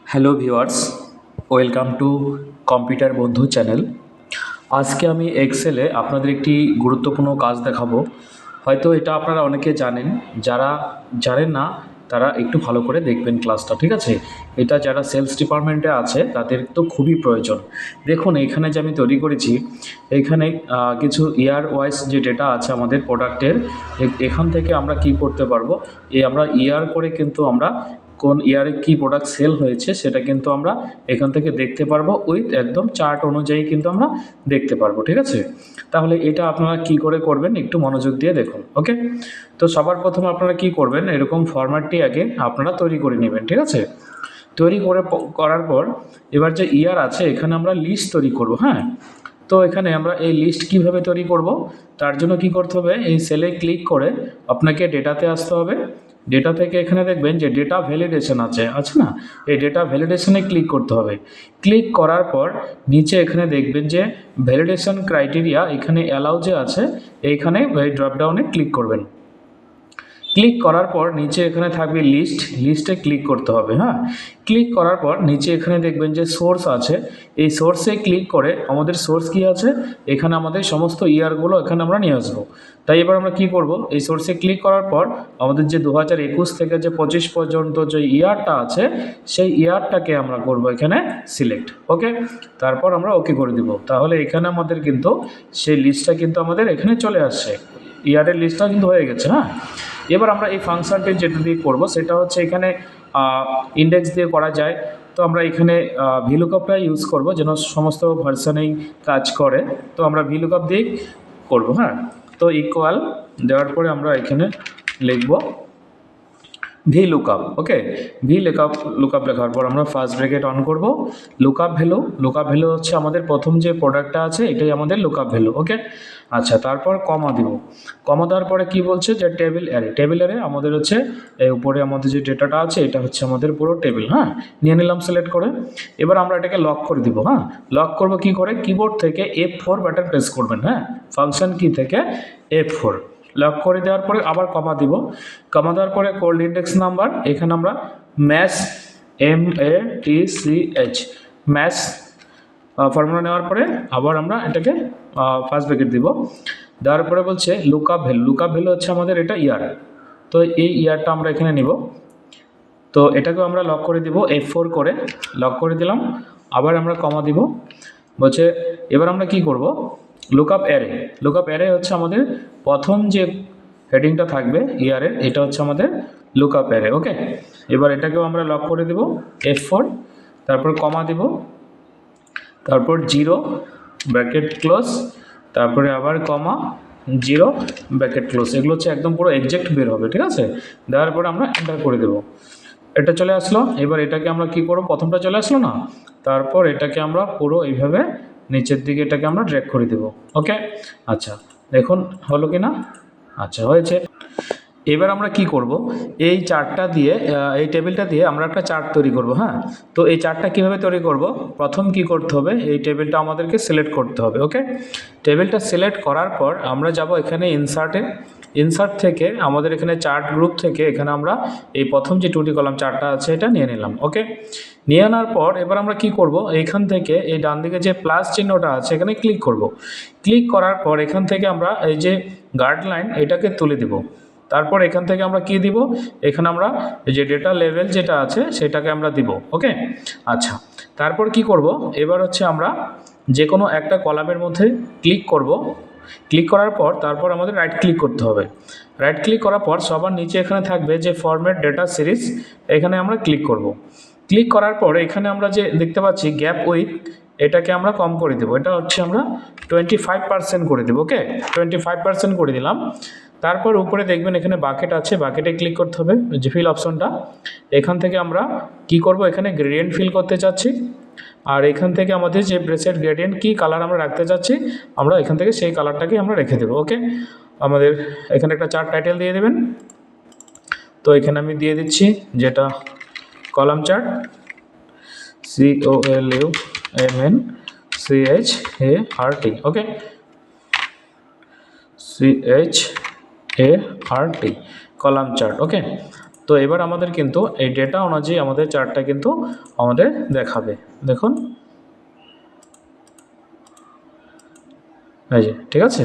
Hello viewers, welcome to computer বন্ধু channel. আজকে আমি এক্সেলে আপনাদের একটি গুরুত্বপূর্ণ কাজ দেখাবো। হয়তো এটা আপনারা অনেকে জানেন, যারা জানেন না তারা একটু ভালো করে দেখবেন ক্লাসটা, ঠিক আছে? এটা যারা সেলস ডিপার্টমেন্টে আছে তাদের তো খুবই প্রয়োজন। দেখুন এখানে যে আমি তৈরি করেছি, এখানে কিছু ইয়ার ওয়াইজ যে ডেটা আছে আমাদের প্রোডাক্টের, এখান থেকে আমরা কি করতে পারবো, আমরা ইয়ার করে কিন্তু আমরা কোন ইয়ারে কি প্রোডাক্ট সেল হয়েছে সেটা কিন্তু আমরা এখান থেকে দেখতে পারবো, উইথ একদম চার্ট অনুযায়ী কিন্তু আমরা দেখতে পারবো, ঠিক আছে? তাহলে এটা আপনারা কি করে করবেন একটু মনোযোগ দিয়ে দেখুন, ওকে? তো সবার প্রথমে আপনারা কি করবেন, এরকম ফরম্যাটটি আগে আপনারা তৈরি করে নেবেন, ঠিক আছে? তৈরি করার পর এবার যে ইয়ার আছে এখানে আমরা লিস্ট তৈরি করব, হ্যাঁ? তো এখানে আমরা এই লিস্ট কিভাবে তৈরি করব, তার জন্য কি করতে হবে, এই সেলে ক্লিক করে আপনাকে ডেটাতে আসতে হবে। ডেটা থেকে এখানে দেখবেন যে ডেটা ভ্যালিডেশন আছে না, এই ডেটা ভ্যালিডেশনে ক্লিক করতে হবে। ক্লিক করার পর নিচে এখানে দেখবেন যে ভ্যালিডেশন ক্রাইটেরিয়া, এখানে অ্যালাউ যে আছে এইখানে এই ড্রপডাউনে ক্লিক করবেন। ক্লিক করার পর নিচে এখানে থাকবে লিস্টে ক্লিক করতে হবে, হ্যাঁ? ক্লিক করার পর নিচে এখানে দেখবেন যে সোর্স আছে, এই সোর্সে ক্লিক করে আমাদের সোর্স কি আছে, এখানে আমাদের সমস্ত ইয়ারগুলো এখানে আমরা নিয়ে আসবো। তাই এবার আমরা কি করব, এই সোর্সে ক্লিক করার পর আমাদের যে 2021 থেকে যে 25 পর্যন্ত যে ইয়ারটা আছে সেই ইয়ারটাকে আমরা করব এখানে সিলেক্ট, ওকে? তারপর আমরা ওকে করে দিব। তাহলে এখানে আমাদের কিন্তু সেই লিস্টটা কিন্তু আমাদের এখানে চলে আসছে, ইয়ারের লিস্টটা কিন্তু হয়ে গেছে, হ্যাঁ? এবার আমরা এই ফাংশনটি যেটা দিয়ে করব সেটা হচ্ছে এখানে ইন্ডেক্স দিয়ে করা যায়। তো আমরা এখানে ভিলুকআপটা ইউজ করব যেন সমস্ত ভার্সানেই কাজ করে। তো আমরা ভিলুকআপ দিয়েই করব, হ্যাঁ? তো ইকুয়াল দেওয়ার পরে আমরা এখানে লিখব ভি লুকআপ, ওকে? লুকআপ লেখার পর আমরা ফার্স্ট ব্র্যাকেট অন করব। লুকআপ ভ্যালু হচ্ছে আমাদের প্রথম যে প্রোডাক্টটা আছে এটাই আমাদের লুকআপ ভ্যালু, ওকে? আচ্ছা, তারপর কমা দিব। কমা দেওয়ার পরে কি বলছে যে টেবিল অ্যারে আমাদের হচ্ছে এই উপরে আমাদের যে ডেটাটা আছে এটা হচ্ছে আমাদের পুরো টেবিল, হ্যাঁ? নিয়ে নিলাম সিলেক্ট করে। এবার আমরা এটাকে লক করে দিব, হ্যাঁ? লক করব কি করে, কিবোর্ড থেকে F4 বাটন প্রেস করবেন, হ্যাঁ? ফাংশন কি থেকে F4 লক করে দেওয়ার পরে আবার কমা দিব। কমা দেওয়ার পরে কোল্ড ইন্ডেক্স নাম্বার, এখানে আমরা ম্যাচ MATCH ম্যাচ ফর্মুলা নেওয়ার পরে আবার আমরা এটাকে ফার্স্ট ব্র্যাকেট দিব। দেওয়ার পরে বলছে লুকআপ ভ্যালু হচ্ছে আমাদের এটা ইয়ার। তো এই ইয়ারটা আমরা এখানে নিব। তো এটাকেও আমরা লক করে দিব, F4 করে লক করে দিলাম। আবার আমরা কমা দিব। বলছে এবার আমরা কি করব, লুকআপ অ্যারে হচ্ছে আমাদের প্রথম যে হেডিংটা থাকবে ইয়ারের, এটা হচ্ছে আমাদের লুকআপ অ্যারে, ওকে? এবার এটাকেও আমরা লক করে দেব, F4, তারপর কমা দিব, তারপর 0 ব্র্যাকেট ক্লোজ, তারপরে আবার কমা 0 ব্র্যাকেট ক্লোজ। এগুলো হচ্ছে একদম পুরো এক্সাক্ট বের হবে, ঠিক আছে? দেওয়ার পরে আমরা এন্টার করে দেব। এটা চলে আসলো। এবার এটাকে আমরা কি করব, প্রথমটা চলে আসলো না, তারপর এটাকে আমরা পুরো এইভাবে নিচের দিকে এটাকে আমরা ড্র্যাগ করে দেব, ওকে? আচ্ছা, দেখুন হলো কি না? আচ্ছা, হয়েছে। এবার আমরা কি করব, এই চার্টটা দিয়ে এই টেবিলটা দিয়ে আমরা একটা চার্ট তৈরি করব, হ্যাঁ? তো এই চার্টটা কীভাবে তৈরি করব, প্রথম কি করতে হবে, এই টেবিলটা আমাদেরকে সিলেক্ট করতে হবে, ওকে? টেবিলটা সিলেক্ট করার পর আমরা যাব এখানে ইনসার্ট থেকে আমাদের এখানে চার্ট গ্রুপ থেকে এখানে আমরা এই প্রথম যে 2D কলাম চার্টটা আছে এটা নিয়ে নিলাম, ওকে? নিয়ে আনার পর এবার আমরা কি করব, এইখান থেকে এই ডান দিকে যে প্লাস চিহ্নটা আছে এখানে ক্লিক করব। ক্লিক করার পর এখান থেকে আমরা এই যে গাইডলাইন এটাকে তুলে দিব। তারপর এখান থেকে আমরা কি দিব, এখানে আমরা যে ডেটা লেভেল যেটা আছে সেটাকে আমরা দিব, ওকে? আচ্ছা, তারপর কি করব, এবার হচ্ছে আমরা যে কোনো একটা কলামের মধ্যে ক্লিক করব। ক্লিক করার পর তারপর আমাদের রাইট ক্লিক করতে হবে। রাইট ক্লিক করার পর সবার নিচে এখানে থাকবে যে ফরম্যাট ডেটা সিরিজ, এখানে আমরা ক্লিক করব। ক্লিক করার পর এখানে আমরা যে দেখতে পাচ্ছি গ্যাপ উইথ, এটাকে আমরা কম করে দেবো, এটা হচ্ছে আমরা 25% করে দেবো, ওকে? 25% করে দিলাম। তারপর উপরে দেখবেন এখানে বাকেট আছে, বাকেটে ক্লিক করতে হবে, যে ফিল অপশনটা, এখান থেকে আমরা কি করব, এখানে গ্রেডিয়েন্ট ফিল করতে চাচ্ছি। আর এখান থেকে আমাদের যে ব্রেসেড গ্রেডিয়েন্ট কি কালার আমরা রাখতে চাচ্ছি, আমরা এখান থেকে সেই কালারটাকে আমরা রেখে দেবো, ওকে? আমাদের এখানে একটা চার্ট টাইটেল দিয়ে দেবেন। তো এখানে আমি দিয়ে দিচ্ছি যেটা কলাম চার্ট, COLUMNCHART, ওকে? CHART কলাম চার্ট, ওকে? তো এবার আমাদের কিন্তু এই ডেটা অনুযায়ী আমাদের চার্টটা কিন্তু আমাদের দেখাবে। দেখুন এই যে, ঠিক আছে।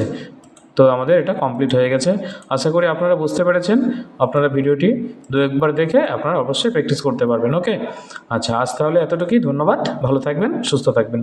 তো আমাদের এটা কমপ্লিট হয়ে গেছে। আশা করি আপনারা বুঝতে পেরেছেন। আপনারা ভিডিওটি দু একবার দেখে আপনারা অবশ্যই প্র্যাকটিস করতে পারবেন। ওকে, আচ্ছা আজ তাহলে এতটুকুই। ধন্যবাদ, ভালো থাকবেন, সুস্থ থাকবেন।